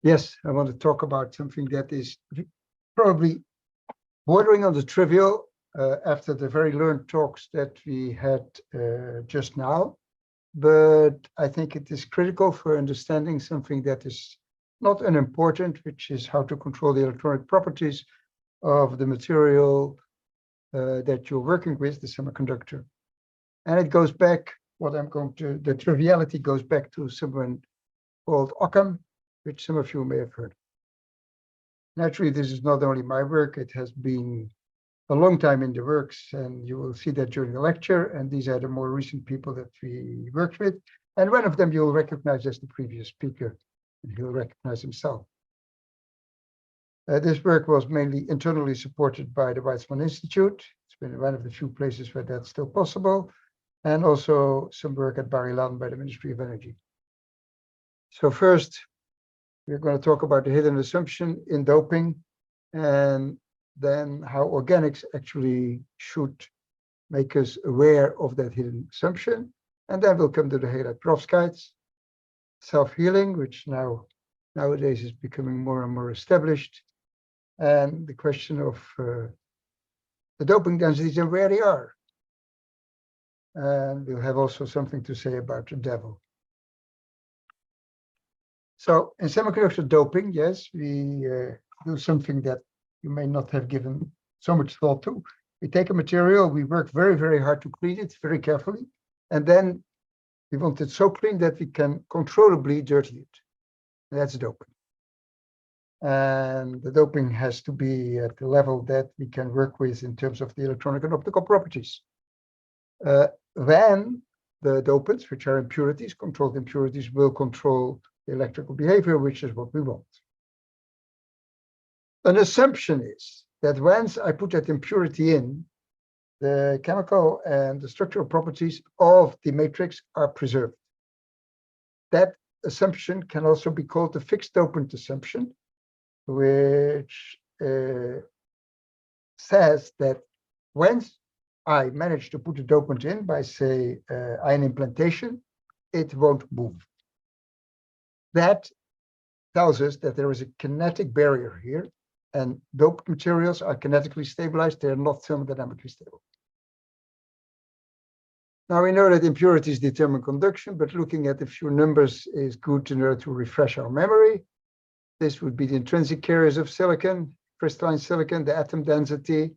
Yes, I want to talk about something that is probably bordering on the trivial after the very learned talks that we had just now. But I think it is critical for understanding something that is not unimportant, which is how to control the electronic properties of the material that you're working with, the semiconductor. And it goes back, the triviality goes back to someone called Occam, which some of you may have heard. Naturally, this is not only my work, it has been a long time in the works, and you will see that during the lecture, and these are the more recent people that we worked with. And one of them you'll recognize as the previous speaker, and he'll recognize himself. This work was mainly internally supported by the Weizmann Institute. It's been one of the few places where that's still possible, and also some work at Bar Ilan by the Ministry of Energy. So first, we're going to talk about the hidden assumption in doping, and then how organics actually should make us aware of that hidden assumption. And then we'll come to the Halide Perovskites, self-healing, which nowadays is becoming more and more established, and the question of the doping densities and where they are. And we'll have also something to say about the devil. So in semiconductor doping, yes, we do something that you may not have given so much thought to. We take a material, we work very, very hard to clean it very carefully, and then we want it so clean that we can controllably dirty it. That's doping. And the doping has to be at the level that we can work with in terms of the electronic and optical properties. Then the dopants, which are impurities, controlled impurities, will control the electrical behavior, which is what we want. An assumption is that once I put that impurity in, the chemical and the structural properties of the matrix are preserved. That assumption can also be called the fixed dopant assumption, which says that once I manage to put a dopant in by, say, ion implantation, it won't move. That tells us that there is a kinetic barrier here, and doped materials are kinetically stabilized. They're not thermodynamically stable. Now we know that impurities determine conduction, but looking at a few numbers is good in order to refresh our memory. This would be the intrinsic carriers of silicon, crystalline silicon, the atom density.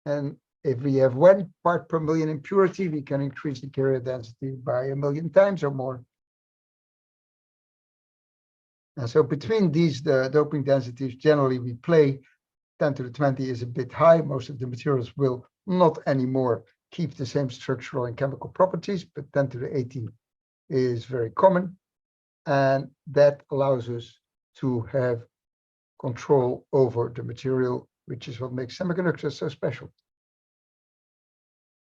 And if we have 1 part per million impurity, we can increase the carrier density by 1,000,000 times or more. And so between these, the doping densities, generally we play 10 to the 20 is a bit high. Most of the materials will not anymore keep the same structural and chemical properties, but 10 to the 18 is very common. And that allows us to have control over the material, which is what makes semiconductors so special.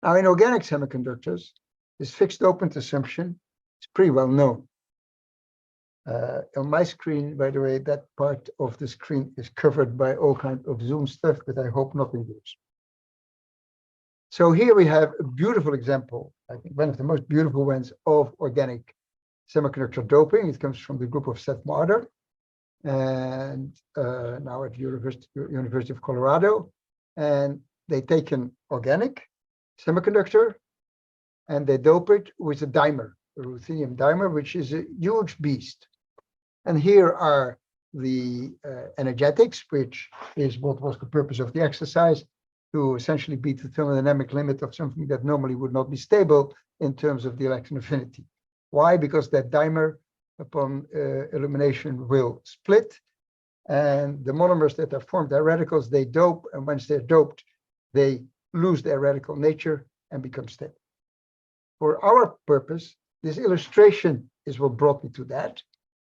Now, in organic semiconductors, this fixed dopant assumption is pretty well known. On my screen, by the way, that part of the screen is covered by all kinds of Zoom stuff, but I hope nothing yours. So here we have a beautiful example, I think one of the most beautiful ones of organic semiconductor doping. It comes from the group of Seth Marder, and now at University of Colorado. And they take an organic semiconductor and they dope it with a dimer, a ruthenium dimer, which is a huge beast. And here are the energetics, which is what was the purpose of the exercise, to essentially beat the thermodynamic limit of something that normally would not be stable in terms of the electron affinity. Why? Because that dimer, upon illumination, will split, and the monomers that are formed are radicals. They dope, and once they're doped, they lose their radical nature and become stable. For our purpose, this illustration is what brought me to that,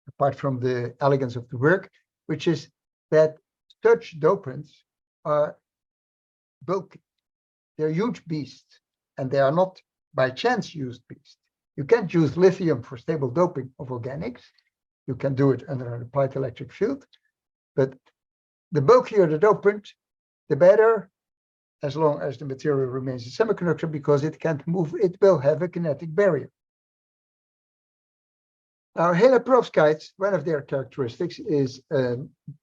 apart from the elegance of the work, which is that such dopants are bulky. They're huge beasts, and they are not by chance used beasts. You can't use lithium for stable doping of organics. You can do it under an applied electric field, but the bulkier the dopant, the better, as long as the material remains a semiconductor, because it can't move. It will have a kinetic barrier. Now, Halide Perovskites, one of their characteristics is a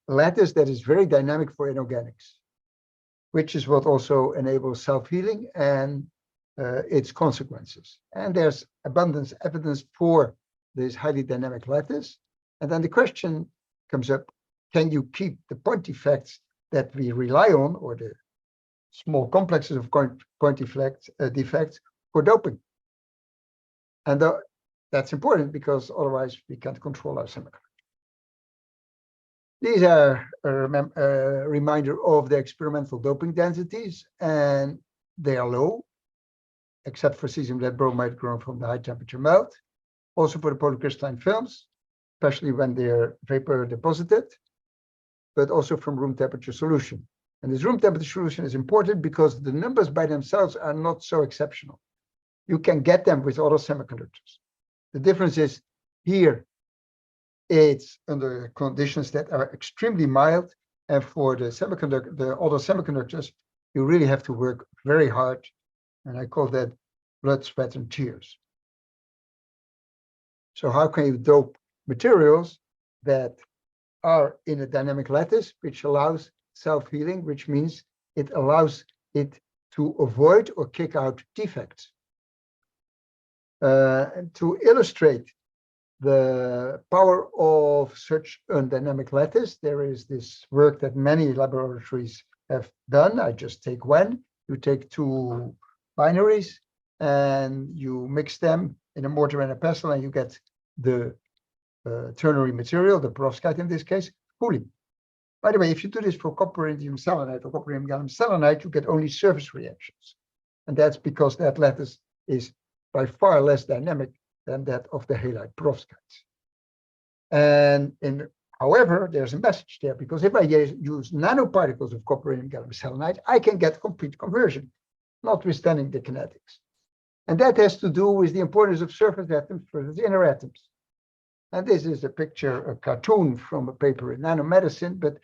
lattice that is very dynamic for inorganics, which is what also enables self-healing and its consequences. And there's abundant evidence for this highly dynamic lattice. And then the question comes up, can you keep the point effects that we rely on, or the small complexes of point defects for doping? And that's important because otherwise we can't control our semiconductor. These are a reminder of the experimental doping densities, and they are low, except for cesium lead bromide grown from the high temperature melt. Also for the polycrystalline films, especially when they're vapor deposited, but also from room temperature solution. And this room temperature solution is important because the numbers by themselves are not so exceptional. You can get them with other semiconductors. The difference is here, it's under conditions that are extremely mild. And for the other semiconductors, you really have to work very hard. And I call that blood, sweat, and tears. So how can you dope materials that are in a dynamic lattice, which allows self-healing, which means it allows it to avoid or kick out defects? To illustrate the power of such a dynamic lattice, there is this work that many laboratories have done. I just take one. You take two binaries and you mix them in a mortar and a pestle, and you get the ternary material, the perovskite in this case, fully. By the way, if you do this for copper indium selenide or copper indium gallium selenide, you get only surface reactions. And that's because that lattice is by far less dynamic than that of the halide perovskites. And however, there's a message there, because if I use nanoparticles of copper indium gallium selenide, I can get complete conversion, notwithstanding the kinetics. And that has to do with the importance of surface atoms versus inner atoms. And this is a picture, a cartoon from a paper in nanomedicine, but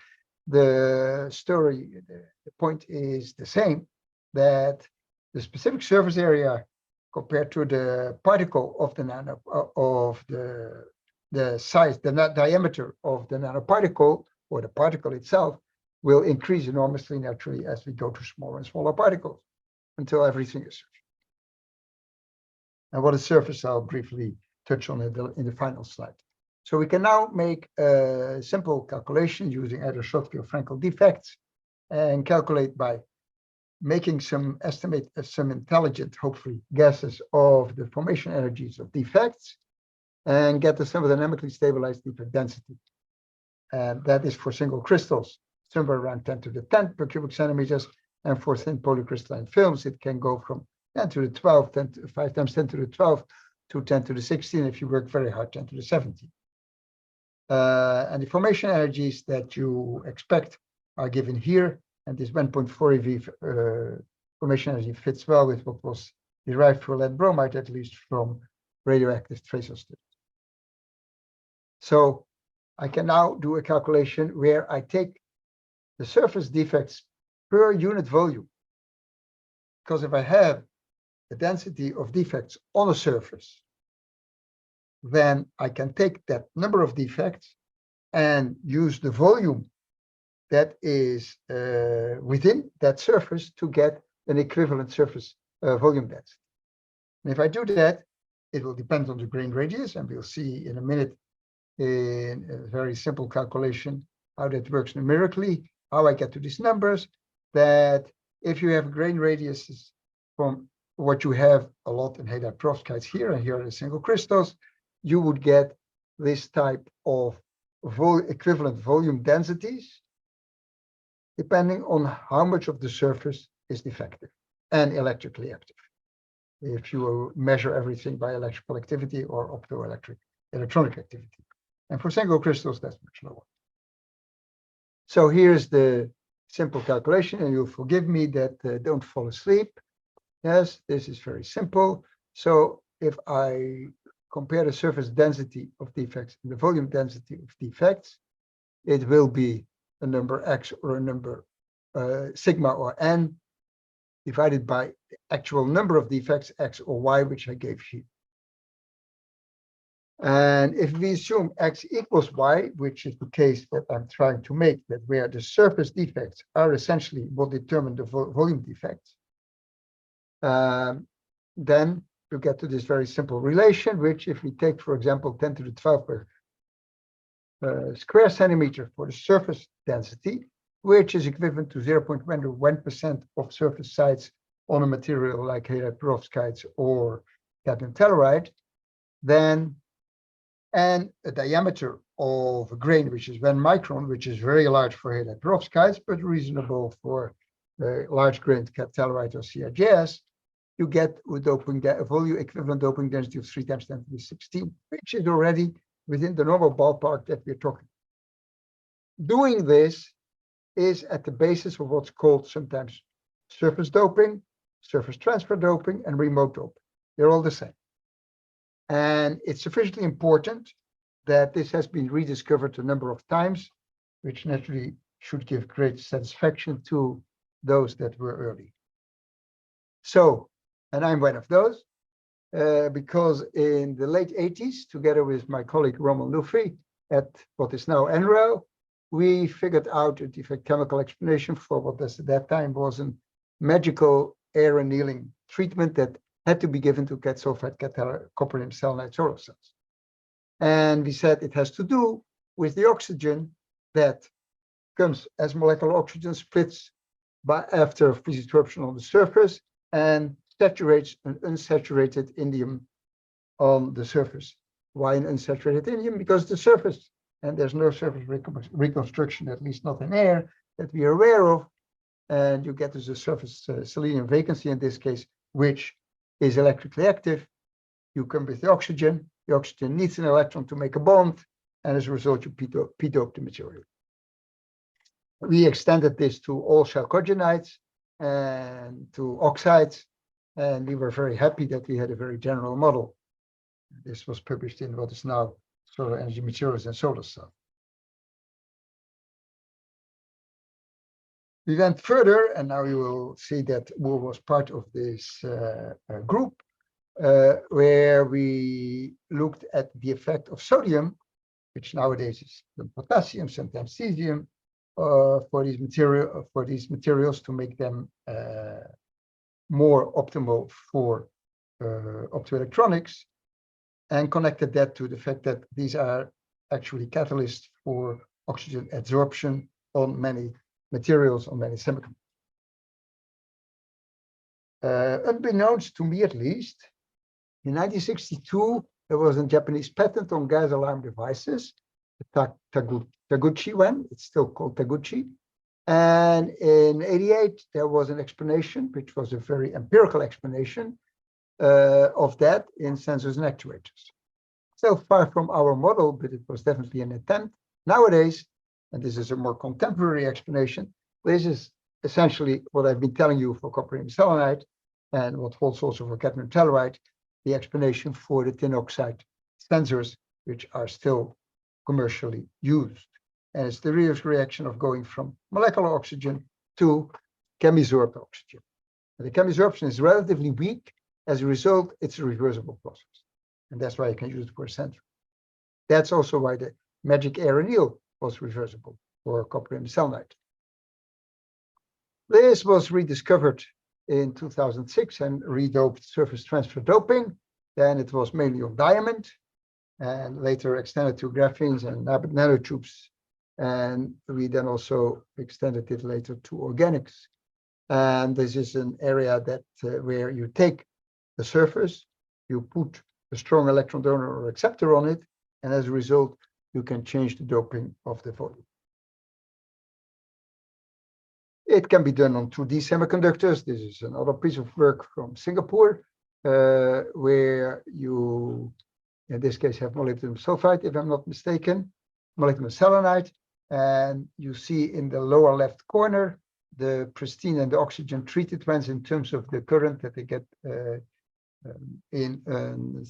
the story, the point is the same, that the specific surface area compared to the particle of the nano, of the size, the diameter of the nanoparticle, or the particle itself, will increase enormously naturally as we go to smaller and smaller particles until everything is surface. And what is surface, I'll briefly touch on it in the final slide. So we can now make a simple calculation using either Schottky or Frankel defects, and calculate by making some estimate, some intelligent, hopefully, guesses of the formation energies of defects, and get the thermodynamically stabilized defect density. And that is for single crystals, somewhere around 10 to the 10 per cubic centimeters. And for thin polycrystalline films, it can go from 10 to the 12, 5 times 10 to the 12 to 10 to the 16. If you work very hard, 10 to the 17. And the formation energies that you expect are given here. And this 1.4 eV formation energy fits well with what was derived for lead bromide, at least from radioactive tracer studies. So I can now do a calculation where I take the surface defects per unit volume. Because if I have the density of defects on a surface, then I can take that number of defects and use the volume that is within that surface to get an equivalent surface volume density. And if I do that, it will depend on the grain radius, and we'll see in a minute in a very simple calculation how that works numerically, how I get to these numbers, that if you have grain radiuses from what you have a lot in halide perovskites here, and here are the single crystals, you would get this type of equivalent volume densities, depending on how much of the surface is defective and electrically active. If you measure everything by electrical activity or electronic activity. And for single crystals, that's much lower. So here's the simple calculation, and you'll forgive me that don't fall asleep. Yes, this is very simple. So if I compare the surface density of defects and the volume density of defects, it will be a number x or a number sigma or n divided by the actual number of defects x or y, which I gave you. And if we assume x equals y, which is the case that I'm trying to make, that where the surface defects are essentially what determine the volume defects, then you get to this very simple relation, which if we take, for example, 10 to the 12 per square centimeter for the surface density, which is equivalent to 0.1% of surface sites on a material like Halide Perovskites or cadmium telluride, then and a diameter of a grain, which is 1 micron, which is very large for Halide Perovskites, but reasonable for large grain telluride or CIGS, you get a volume equivalent doping density of 3 times 10 to the 16, which is already within the normal ballpark that we're talking. Doing this is at the basis of what's called sometimes surface doping, surface transfer doping, and remote doping. They're all the same. And it's sufficiently important that this has been rediscovered a number of times, which naturally should give great satisfaction to those that were early. So, and I'm one of those, because in the late 80s, together with my colleague Roman Luffy at what is now NREL, we figured out a defect chemical explanation for what at that time was a magical air annealing treatment that had to be given to cat sulfide copper selenide solar cells. And we said it has to do with the oxygen that comes as molecular oxygen splits after phase disruption on the surface and saturates an unsaturated indium on the surface. Why an unsaturated indium? Because the surface, and there's no surface reconstruction, at least not in air, that we are aware of, and you get to the surface selenium vacancy in this case, which is electrically active. You come with the oxygen needs an electron to make a bond, and as a result, you p-dope the material. We extended this to all chalcogenides and to oxides, and we were very happy that we had a very general model. This was published in what is now Solar Energy Materials and Solar Cell. We went further, and now you will see that Moore was part of this group, where we looked at the effect of sodium, which nowadays is potassium, sometimes cesium, for these materials to make them more optimal for optoelectronics, and connected that to the fact that these are actually catalysts for oxygen adsorption on many materials, on many semiconductors. Unbeknownst to me, at least, in 1962, there was a Japanese patent on gas alarm devices, the Taguchi one. It's still called Taguchi. And in 88, there was an explanation, which was a very empirical explanation of that in sensors and actuators. So far from our model, but it was definitely an attempt. Nowadays, and this is a more contemporary explanation, this is essentially what I've been telling you for copper selenide and what holds also for cadmium telluride, the explanation for the tin oxide sensors, which are still commercially used. And it's the reverse reaction of going from molecular oxygen to chemisorbed oxygen. And the chemisorption is relatively weak. As a result, it's a reversible process. And that's why you can use it for a sensor. That's also why the magic air anneal was reversible for copper selenide. This was rediscovered in 2006 and redoped surface transfer doping. Then it was mainly on diamond and later extended to graphenes and nanotubes. And we then also extended it later to organics. And this is an area that where you take the surface, you put a strong electron donor or acceptor on it, and as a result, you can change the doping of the volume. It can be done on 2D semiconductors. This is another piece of work from Singapore, where you, in this case, have molybdenum sulfide, if I'm not mistaken, molybdenum selenide, and you see in the lower left corner the pristine and the oxygen treated ones in terms of the current that they get in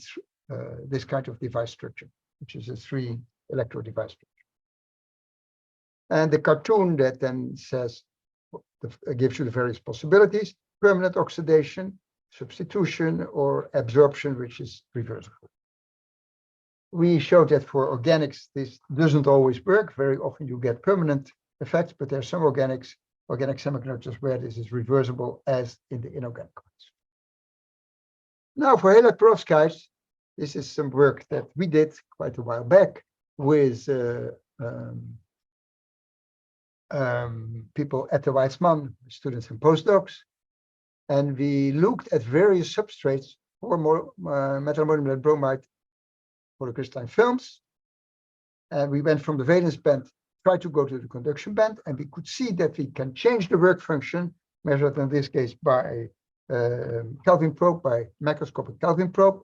this kind of device structure, which is a 3-electrode device structure. And the cartoon that then says, gives you the various possibilities: permanent oxidation, substitution, or absorption, which is reversible. We showed that for organics, this doesn't always work. Very often you get permanent effects, but there are some organic semiconductors where this is reversible, as in the inorganic ones. Now for Halide Perovskites, this is some work that we did quite a while back with people at the Weizmann, students and postdocs. And we looked at various substrates for metal ammonium lead bromide polycrystalline films. And we went from the valence band, tried to go to the conduction band, and we could see that we can change the work function, measured in this case by Kelvin probe, by macroscopic Kelvin probe,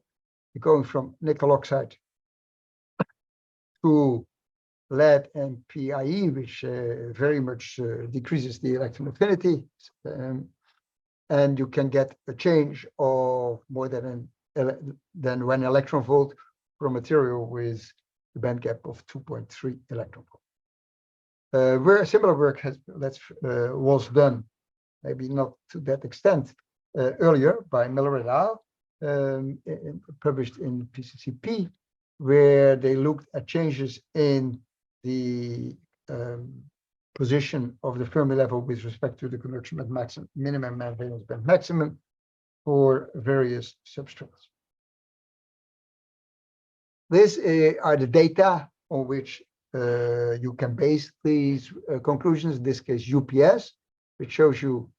going from nickel oxide to lead and PIE, which very much decreases the electron affinity. And you can get a change of more than 1 electron volt for a material with the band gap of 2.3 electron volt. Where similar work was done, maybe not to that extent, earlier by Miller et al., published in PCCP, where they looked at changes in the position of the Fermi level with respect to the conduction band maximum, minimum and valence band maximum for various substrates. These are the data on which you can base these conclusions, in this case UPS, which shows you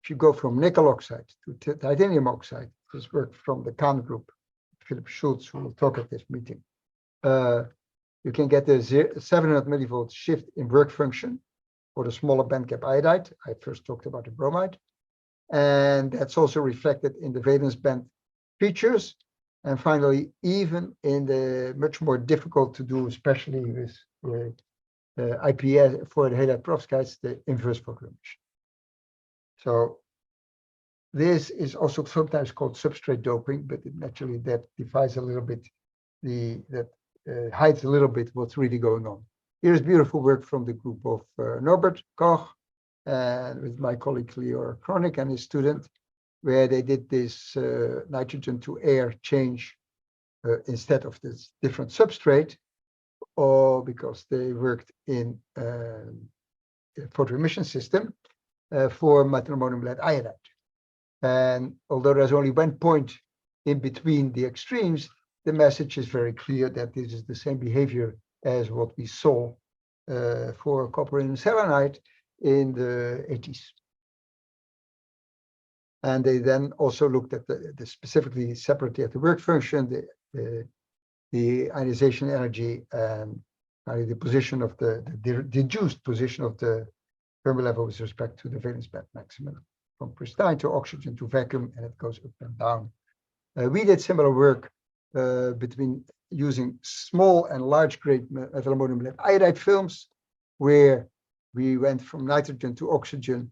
if you go from nickel oxide to titanium oxide, this work from the Cahen group, Philip Schultz, who will talk at this meeting, you can get a 700 millivolts shift in work function for the smaller band gap iodide. I first talked about the bromide. And that's also reflected in the valence band features. And finally, even in the much more difficult to do, especially with IPS for the Halide Perovskites, the inverse proclamation. So this is also sometimes called substrate doping, but it naturally that divides a little bit, hides a little bit what's really going on. Here's beautiful work from the group of Norbert Koch and with my colleague Lior Kronik and his student, where they did this nitrogen to air change instead of this different substrate, or because they worked in a photoemission system for metal ammonium lead iodide. And although there's only 1 point in between the extremes, the message is very clear that this is the same behavior as what we saw for copper and selenide in the 80s. And they then also looked at the specifically separately at the work function, the ionization energy, and the position of the deduced position of the Fermi level with respect to the valence band maximum, from pristine to oxygen to vacuum, and it goes up and down. We did similar work between using small and large grade metal ammonium lead iodide films, where we went from nitrogen to oxygen.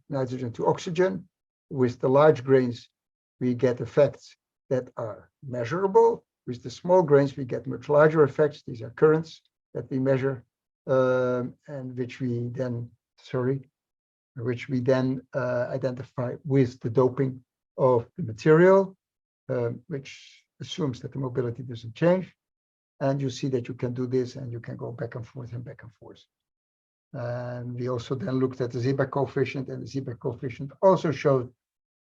With the large grains, we get effects that are measurable. With the small grains, we get much larger effects. These are currents that we measure, and which we then identify with the doping of the material, which assumes that the mobility doesn't change. And you see that you can do this, and you can go back and forth and back and forth. And we also then looked at the Seebeck coefficient, and the Seebeck coefficient also showed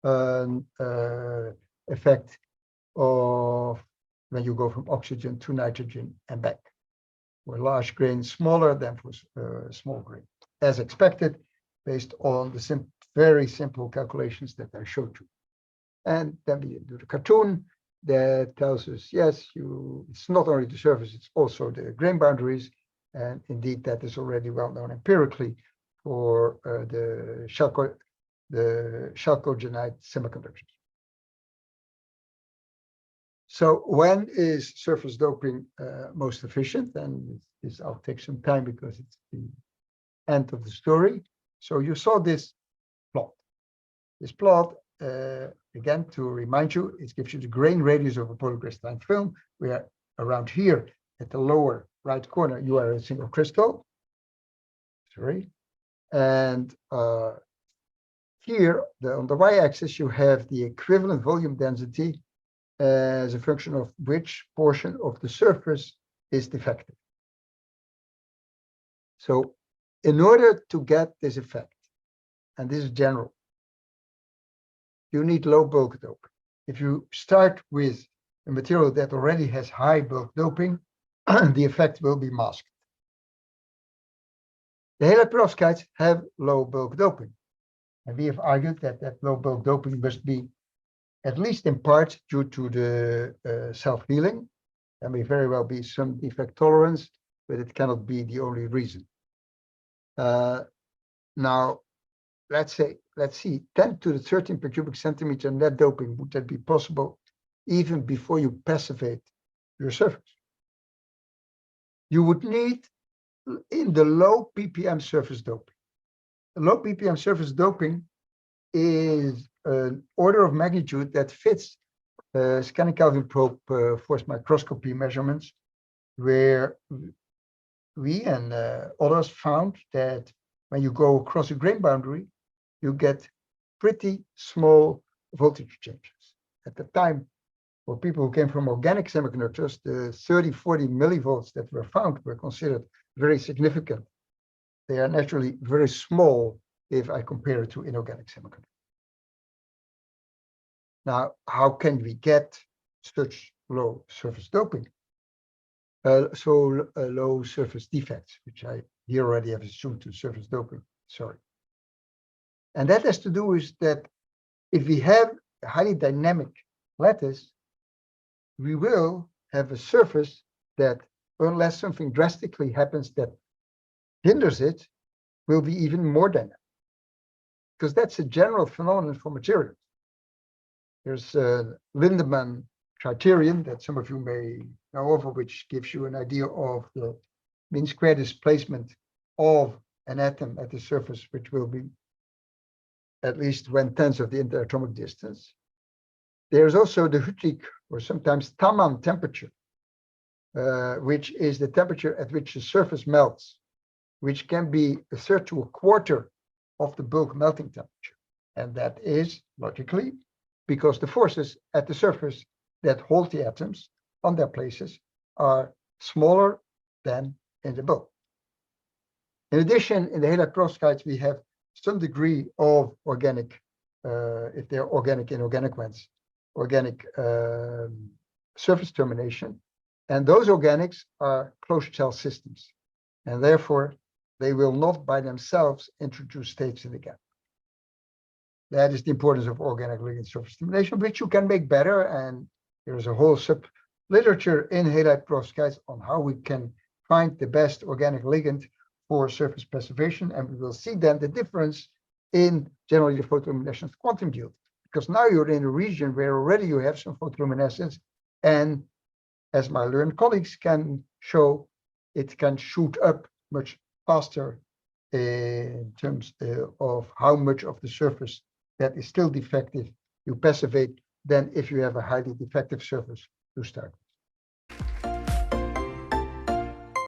an effect of when you go from oxygen to nitrogen and back, for large grains smaller than for small grain, as expected, based on the very simple calculations that I showed you. And then we do the cartoon that tells us, yes, it's not only the surface, it's also the grain boundaries. And indeed, that is already well known empirically for the chalcogenide semiconductors. So when is surface doping most efficient? And this I'll take some time because it's the end of the story. So you saw this plot. This plot, again, to remind you, it gives you the grain radius of a polycrystalline film, where around here at the lower right corner, you are a single crystal. And here, on the y-axis, you have the equivalent volume density as a function of which portion of the surface is defective. So in order to get this effect, and this is general, you need low bulk doping. If you start with a material that already has high bulk doping, the effect will be masked. The Halide perovskites have low bulk doping. And we have argued that that low bulk doping must be, at least in part, due to the self-healing. There may very well be some defect tolerance, but it cannot be the only reason. Now, let's see, 10 to the 13 per cubic centimeter net doping, would that be possible even before you passivate your surface? You would need in the low ppm surface doping. The low ppm surface doping is an order of magnitude that fits scanning Kelvin probe force microscopy measurements, where we and others found that when you go across a grain boundary, you get pretty small voltage changes. At the time, for people who came from organic semiconductors, the 30, 40 millivolts that were found were considered very significant. They are naturally very small if I compare it to inorganic semiconductors. Now, how can we get such low surface doping? Low surface defects, which I here already have assumed to surface doping, sorry. And that has to do with that if we have a highly dynamic lattice, we will have a surface that, unless something drastically happens that hinders it, will be even more dynamic. Because that's a general phenomenon for materials. There's a Lindemann criterion that some of you may know of, which gives you an idea of the mean square displacement of an atom at the surface, which will be at least 1/10 of the interatomic distance. There's also the Hüttich, or sometimes Taman temperature, which is the temperature at which the surface melts, which can be a third to a quarter of the bulk melting temperature. And that is, logically, because the forces at the surface that hold the atoms on their places are smaller than in the bulk. In addition, in the Halide perovskites, we have some degree of organic, if they're organic inorganic ones, organic surface termination. And those organics are closed shell systems. And therefore, they will not by themselves introduce states in the gap. That is the importance of organic ligand surface termination, which you can make better. And there's a whole sub-literature in Halide perovskites on how we can find the best organic ligand for surface passivation. And we will see then the difference in generally the photoluminescence quantum yield. Because now you're in a region where already you have some photoluminescence. And as my learned colleagues can show, it can shoot up much faster in terms of how much of the surface that is still defective you passivate than if you have a highly defective surface to start with.